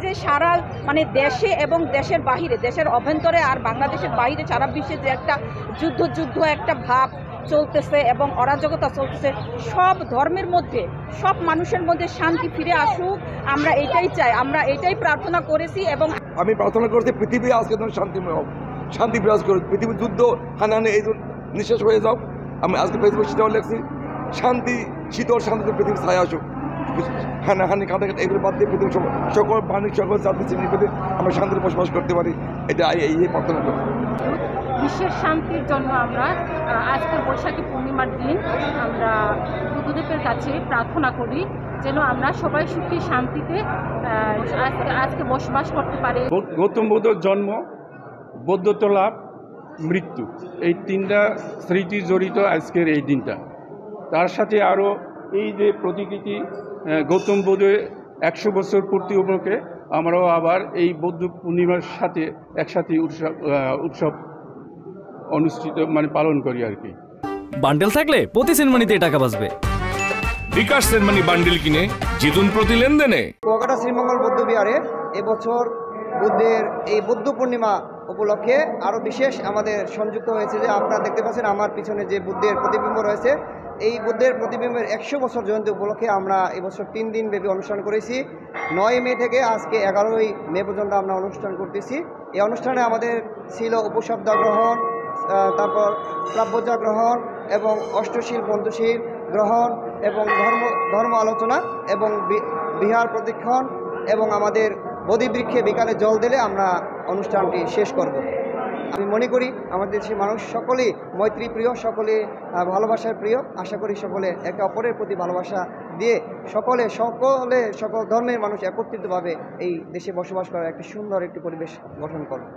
যে সারা মানে দেশে এবং দেশের বাহিরে, দেশের অভ্যন্তরে আর বাংলাদেশের বাইরে সারা বিশ্বে যে একটা যুদ্ধ একটা ভাব চলতেছে এবং অরাজকতা চলতেছে, সব ধর্মের মধ্যে, সব মানুষের মধ্যে শান্তি ফিরে আসুক, আমরা এটাই চাই, আমরা এটাই প্রার্থনা করেছি। এবং আমি প্রার্থনা করছি পৃথিবী আজকে শান্তিময় হোক, শান্তি বিরাজ করুক, পৃথিবীর যুদ্ধ হানাহানি এই নিঃশেষ হয়ে যাও। আমি আজকে ফেসবুক সেটাও লেখছি, শান্তি, শীতল শান্তিতে পৃথিবীর ছায়া আসুক, হানাহানি কাটাকাটি এগুলো বাদ দিয়ে পৃথিবীর সকল প্রাণী সকল জাতি শ্রেণীর আমরা শান্তিতে বসবাস করতে পারি, এটা এই প্রার্থনা করি। বিশ্বের শান্তির জন্য আমরা আজকের বৈশাখী পূর্ণিমার দিন আমরা বুদ্ধদেবের কাছে প্রার্থনা করি যেন আমরা সবাই সুখী শান্তিতে আজকে বসবাস করতে পারি। গৌতম বুদ্ধর জন্ম, বৌদ্ধত্ব লাভ, মৃত্যু, এই তিনটা স্মৃতি জড়িত আজকের এই দিনটা। তার সাথে আরও এই যে প্রতিকৃতি গৌতম বুদ্ধের 100 বছর পূর্তি উপলক্ষে আমরাও আবার এই বৌদ্ধ পূর্ণিমার সাথে একসাথে উৎসব অনুষ্ঠিত পালন করি আর কি। বান্ডেল থাকলে প্রতি সেনমানিতে টাকা বাঁচবে। বিকাশ সেনমানি বান্ডেল কিনে জিতুন প্রতি লেনদেনে। কুয়াকাটা শ্রীমঙ্গল বৌদ্ধ বিহারে এবছর বুদ্ধের এই বৌদ্ধ পূর্ণিমা উপলক্ষে আরও বিশেষ আমাদের সংযুক্ত হয়েছে। যে আপনারা দেখতে পাচ্ছেন আমার পিছনে যে বুদ্ধের প্রতিবিম্ব রয়েছে, এই বুদ্ধের প্রতিবিম্বের 100 বছর জয়ন্তী উপলক্ষে আমরা এবছর 3 দিন ব্যাপী অনুষ্ঠান করেছি। 9 মে থেকে আজকে 11ই মে পর্যন্ত আমরা অনুষ্ঠান করতেছি। এই অনুষ্ঠানে আমাদের ছিল উপশব্দ গ্রহণ, তারপর প্রাব্যজা গ্রহণ এবং অষ্টশীল পঞ্চশীল গ্রহণ এবং ধর্ম আলোচনা এবং বিহার প্রদক্ষিণ এবং আমাদের বোধিবৃক্ষে বিকালে জল দিলে আমরা অনুষ্ঠানটি শেষ করব। আমি মনে করি আমাদের দেশের মানুষ সকলেই মৈত্রী প্রিয়, সকলে ভালোবাসার প্রিয়। আশা করি সকলে একে অপরের প্রতি ভালোবাসা দিয়ে সকল ধর্মের মানুষ একত্রিতভাবে এই দেশে বসবাস করার একটি সুন্দর একটি পরিবেশ গঠন করবে।